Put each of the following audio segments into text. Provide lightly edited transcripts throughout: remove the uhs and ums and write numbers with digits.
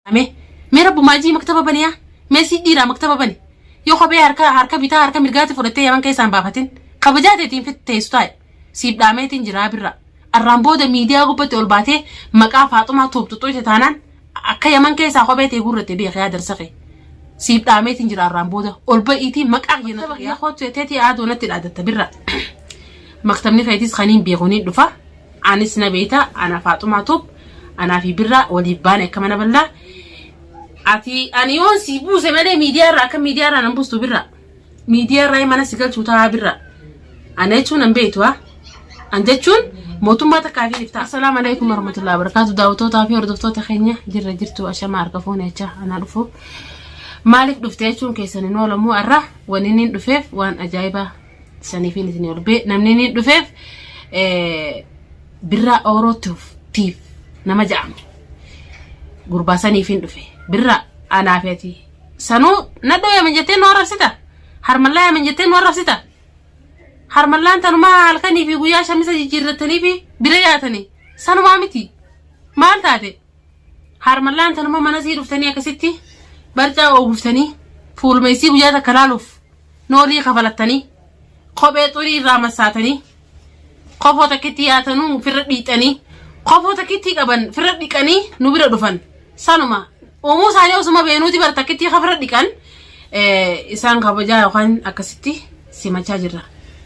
أمي ميرا بماجي مكتبة بنيا ميسي ديرا مكتبة بني يو خبي هركا بيتا هركا مرقاتي فرتي يمن كيسان بابتين خبجاتي تين في التيستاي سيب داميتين جرابرا الرامبو دا ميديا غوبتي والباتي مقا فاطمة توب تطوي تتانان أكا يمن كيسان خبيتي غورتي بي خيادر سقي سيب داميتين جرا الرامبو دا والبايتي مقا ينطبق يا خوت تيتي عادو نتي العدد تبرا مكتبني خيتيس خانين بيغوني دفا عنسنا بيتا أنا فاطمة توب أنا في برا وليبانة كمان بالله أتي أنيون سيبو زمان ميديا را كم ميديا را نبص برا ميديا را يمانا سجل شو تها برا أنا شو نبيتوا عند شون موتو ما تكافي نفتح. السلام عليكم ورحمة الله وبركاته. دعوتو تافي وردفتو تخينيا جرتو أشياء ما أركفون يتشا أنا رفو مالك دفتيشون كيسانين ولا مو أره ونينين دفيف وان أجايبة سنيفين اثنين وربي نمنينين دفيف برا أوروتوف تيف نمجع غربا سنيفين دفيف برا أنا فيتي سنو ندو يا من جتين ورا ستا حرملا يا من جتين ورا ستا حرملا أنت ما الكني في ويا شمس جيرتني في برياتني سنو ما متي ما أنتاتي حرملا أنت ما منازير وفتني كستي برجع وفتني فول ما يسيب ويا تكلالوف نوري خفلتني خبيتوري رامساتني خفوتا كتي أتنو فرديتني خفوتا كتي كبن فرديكني نبرة دفن سنوما ومو سالي وسما بينودي برتكتي خفرديكن إسان خبجا وخان أكستي سما تاجرة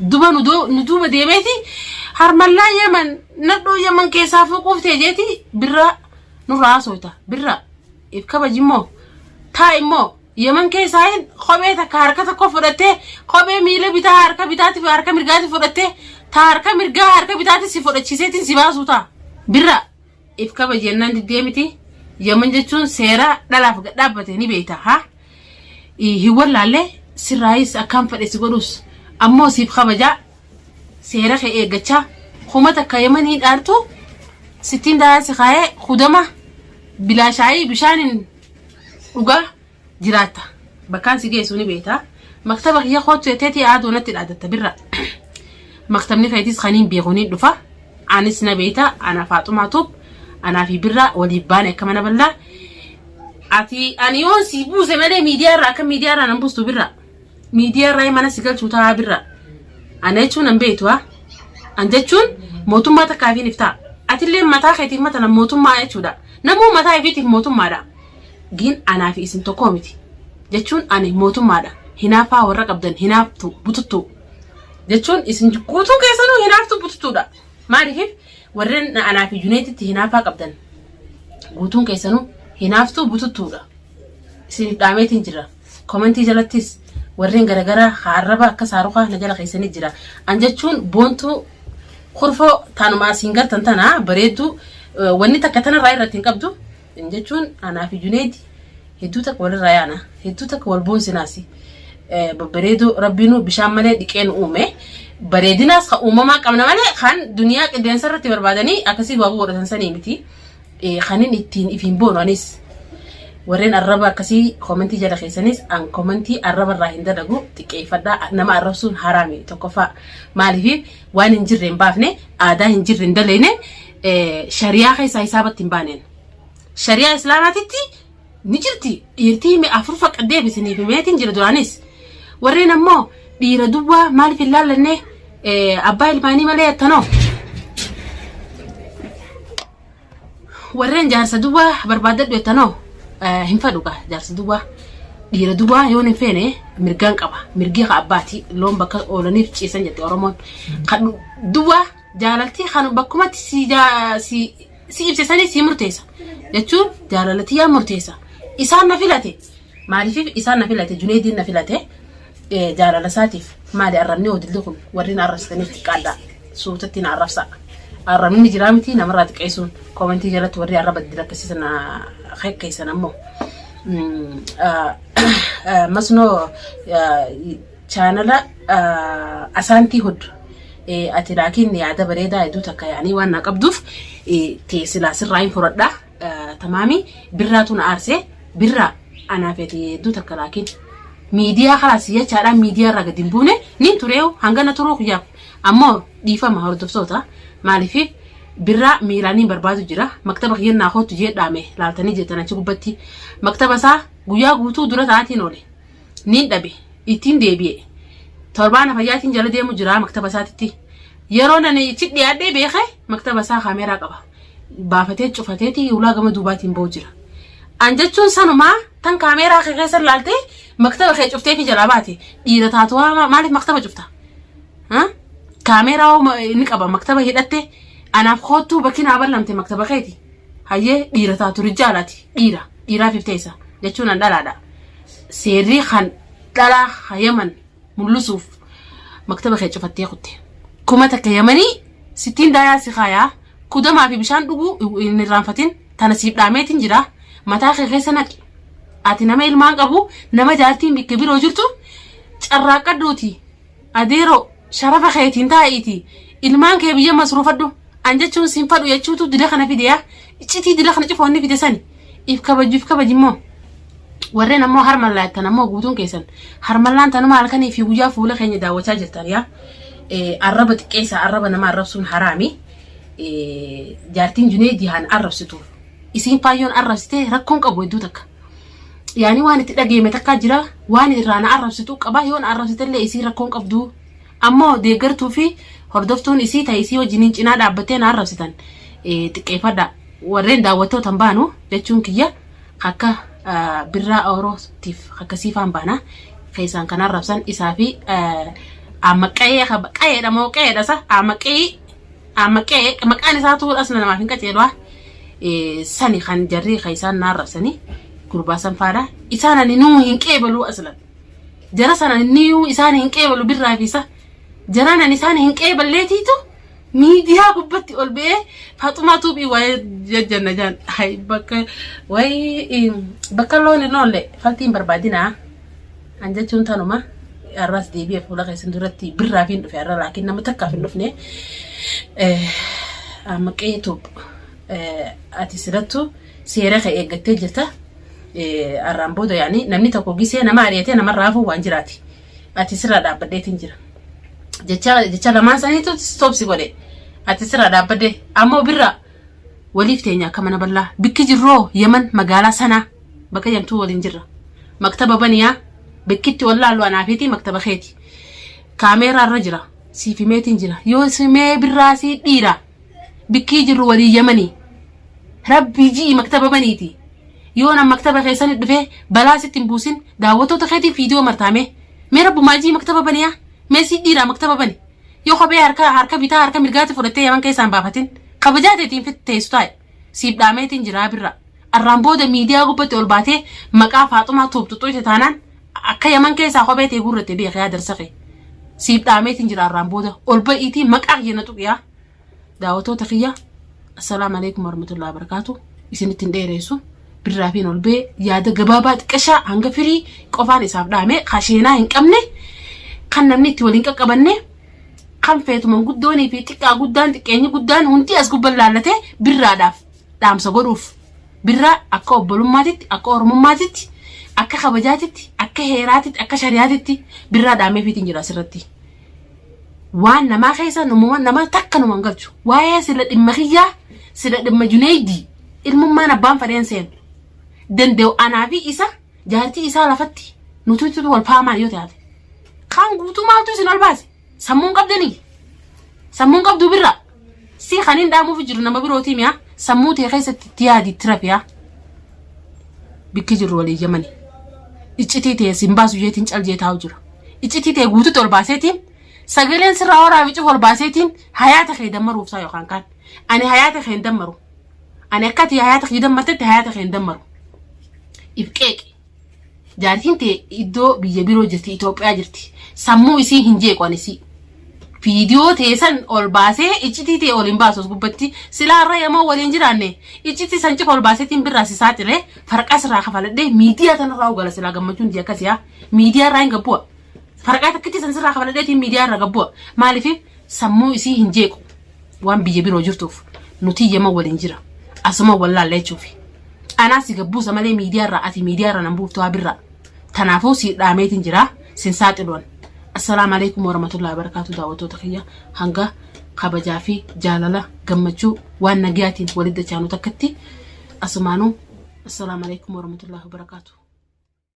دوبا ندوبا ديمتي هرملا يمن ندو يمن كيسافو قفتي جيتي برا نراسوتا برا إفكابا جيمو تايمو يمن كيساين خبيتا كاركتا كفرته خبي ميلا بيتا هركا بيتاتي هركا مرغاتي فرته تاركا مرغا هركا بيتاتي سفرتشيسيتين سيباسوتا برا إفكابا جنان ديمتي يمن جتون سيرا دلاف دابته ني بيتا ها هيولا له سرايس اكام فديس غدوس امو سيب خبجا سيرا خي غچا خمتا كيمني دارتو 60 دا سخاي خدمه بلا شاي بشان وغا جراتا بكان سيجي سوني بيتا مكتبك يا خوت تيتي عادو نتي العدد تبرا مكتبني خيتيس خانين بيغوني دفا عنسنا بيتا انا فاطمة توب أنا في برا وليبانة كمان بالله أتي أنيون سيبو زمان ميديا را كم ميديا را نبص برا ميديا را يمانا سجل شو تها برا أنا شو نبيتوا عند شون موتو ما تكافي نفتح أتي اللي متى خيتي مثلا موتو ما يشوف ده نمو متى يفيتي موتو ما ده جين أنا في اسم توكومتي جتشون أنا موتو ما ده هنا فا ورق أبدن هنا بوتو جتشون اسم كوتو كيسانو هنا بوتو ده ما عارف ورن أنا في جنيتي هنا فاق أبدن قوتون كيسانو هنافتو بوتوتودا سيف داميتين جرا كومنتي جلاتيس ورن غرغرا خاربا كساروخا نجلا خيساني جرا انجچون بونتو خرفو تانما سينغر تنتنا بريدو وني تكتنا راي رتين قبدو انجچون أنا في جنيتي هدوتك ولا رايانا هدوتك والبونس ناسي بريدو ربينو بشامله ديكين اومه بريدنا خ أمما كمنا ماله خان دنيا كدين سرت بربادني أكسي بابو ورثان سني متي خانين التين يفين بونانيس ورين الربا كسي كومنتي جدا خيسانيس أن كومنتي الربا راهين دلقو تكيف دا نما الرسول حرامي تكفى مالي في وان نجرين بافني آدا نجرين دلينه شريعة خيسا حسابات تنبانين شريعة إسلاماتي نجرتي يرتي مي أفرفك قديه بسني في ميتين جردوانيس ورين أمو دير دوبا مالي في الله لنه أباي الماني مالي تنو ورين جارس دوبا بربادت بيتنو هنفدوكا جارس دوبا دير دوبا يون فينه مرغان قبا مرغي أباتي لون بكا أولاني في شيء سنجت أورمون خد دوبا جالتي خانو بكمات سي إبسساني سي مرتيسا يتشون جالتي يا مرتيسا إسان نفلته مالي في إسان نفلته جنيدين نفلته جارة لساتيف ما دي أرمني ودلكم ورينا الرستني تكادا صوتتي نعرف ساق أرمني جرامتي نمرات كيسون كومنتي جلت وري الربط دلك سيسنا خيك كيسنا مو مسنو channel أسانتي هود أتلاقين يعدا بريدا يدوتك يعني وانا قبضف تيسلا سراين فردا تمامي براتون أرسي برا أنا في دوتك لكن ميديا خلاص يا شارع ميديا رقدين بونه نين تريو هنغنا تروح ياب أما ديفا ما هو دفتوتا مالفي برا ميلانين بربادو جرا مكتبة خيرنا أخوت جيت دامه لالتني جتنا شو بتي مكتبة سا قويا قوتو درا تاتي نولي نين دبي إتين دبي تربانا فجاتين جل ديمو جرا مكتبة ساتتي يرونا نيجي دي أدي بيخي مكتبة سا خاميرا قبا بافتي شوفتي ولا قام دوباتين بوجرا أنجتشون سانو ما تن كاميرا خيسر لالتي مكتبة خي شفتي في جلاباتي إذا تاتوا مالك مكتبة شفتها ها كاميرا نقبا مكتبة هيدتي أنا بخوتو بكين عبلمتي مكتبة خيتي هاي ديرة تاتو رجالاتي ديرة في فتيسة جتشون دالا سيري خان دالا خيمن ملوسوف مكتبة خيت شفتي خدتي كما تكيمني 60 دايا سخايا كودا ما في بشان دوغو نرانفتين تنسيب داميتين جرا متى خي سنك اتنا ميل ما قبو نما جارتين بكبير وجرتو چراقا دوتي اديرو شرف خيتين تايتي ilmaan kee biyya masruufadhu anjachuun sinfadhu jechuutu dila kana fidiya icciti dila kana cufoonni fide sani if kabajimmoo warreen ammoo harmallaatan ammoo guutuun keessan harmallaan tanuma halkanii fi guyyaa fuula keenya daawwachaa jirtan yaa arraba xiqqeessa arraba nama arrabsuun haraami jaartiin Juneedi haan arrabsitu isiin faayyoon arrabsitee rakkoon qabu hedduu takka yaani waan itti dhageeme takka jira waan irraa na arrabsitu qaba yoon arrabsitellee isiin rakkoon qabdu ammoo deeggartuu fi hordoftuun isii taayisii wajjiniin cinaa dhaabbattee na arrabsitan xiqqeeffadha warreen daawwattootan baanu jechuun kiyya akka birraa orootiif akkasiifaan baana keessaan kan arrabsan isaa fi qayeedha moo qayeedha sa qayyee maqaan isaa tuul asna namaaf hin qaceedha sani kan jarri keessaan na arrabsanii gurbaasan faadha isaan ani nuu hin qeebalu aslan jara sana niu isaan hin qeebalu birraa fi isa jarana nisan hin qeebaleetitu miidiyaa gubbatti ol bee Faaxumaatu bi way jajjanna jan hay bakka loon nolle faltiin barbaadina anjachuun tanuma arras deebi'ee fuula keessan duratti birraa fi dhufe arra laakiin nama takkaaf hin dhufne maqeetu ati sirattu seera ka eeggattee jirta arraan booda yaani namni tokko gisee nama ari'atee nama raafuu waan jiraati ati sirraa dhaabbadheetiin jira jecha lamaan saniitu stopsi godhe ati sirraa dhaabbadde ammoo birra waliif teenya akka mana bal'aa bikki jirroo Yemen magaalaa sanaa bakka jamtuu waliin jirra maktaba baniyaa bikkitti wallaaluu anaafiiti maktaba keeti kaameeraa irra jira siifimeetiin jira yoo simee birraa sii dhiira bikki jirru walii Yemanii rabbi jii maktaba baniiti yoo na maktaba keessan dhufe balaa sittin buusin daawwattoota keetii viidiyoo martaame mee rabbumaa jii maktaba baniyaa mee sii dhiira maktaba bani yoo kophee harka bitaa harka mirgaatti fudhattee Yemen keessaan baafatin kabajaateetiin fitteessu taa'e siif dhaameetiin jira birra arraan booda miidiyaa gubbatti ol baatee maqaa Faaxumaa tuubtuxuute taanaan akka Yemen keessaa kophee tee gurratte beekaa darsaqe siif dhaameetiin jira arraan booda ol ba'iitii maqaa jenna tuqiyaa daawwattoota kiyya assalaamu alaykum warahmatullahi wabarakatuh isinittiin dheeressu birraa fi ol bee yaada gabaabaa xiqqashaa hanga firii qofaan isaaf dhaame khasheenaa hin qabne kan namni itti waliin qaqqabanne kan feetuman guddoonii fi xiqqaa guddaan xiqqeenyi guddaan hundi as gubbaan laallatee birraadhaaf dhaamsa godhuuf birraa akka obbolummaatitti akka oromummaatitti akka kabajaatitti akka heeraatitti akka shariyaatitti birraa dhaameefiitiin jira asirratti waan namaa keessa nama takka numan galchu waa'ee sila dhimma kiyyaa sila dhimma Juneedi ilmummaan abbaan fadheen seenu danda'u anaa fi isa jaartii isaa lafatti nuti wal faamaan yoo taate kan guutuu maaltu isin ol baase sammuun qabdanii sammuun qabdu birra si kaniin dhaamuuf jiru nama birootii mi'a sammuu tee keessatti itti yaadi tirafiyaa bikki jiru walii Yemanii iccitii tee sin baasu jeetiin caljee taa'u jira iccitii tee guutuutti ol baaseetiin sagaleen sirraa horaa bicu ol baaseetiin hayaata kee dammaruuf saa yookaan kaan ani hayaata kee hin dammaru ani akkati hayaata kee dammartetti hayaata kee hin dammaru ifqeeqi jaartiin tee iddoo biyya biroo jirti Itoophiyaa jirti sammuu isii hin jeeqan isii viidiyoo teessan ol baasee iccitii tee ol hin baasus gubbatti silaarra Yemen waliin jiraanne iccitii san cifa ol baaseetiin birraa si saaxilee farqa sirraa kafaladhee miidiyaa tanarraa ugala silaa gammachuun di akkasiyaa miidiyaa irraa hin gabbu'a farqa takkitti san sirraa kafaladheetiin miidiyaa irraa gabbu'a maaliif sammuu isii hin jeequ waan biyya biroo jirtuuf nuti Yemen waliin jira asuma wallaallee jechuufi anaasi gabbuusa malee miidiyaa irraa ati miidiyaa irraa nan buuftu haa birraa tanaafuu si dhaameetiin jira sin saaxiluun assalaamu alaykum warahmatullahi wabarakatuh daawwattoota kiyya hanga kabajaa fi jaalala gammachuu waan nagayaatiin walitti dachaanu takkatti asumaanuu assalamu alaikum warahmatullahi wabarakatuh.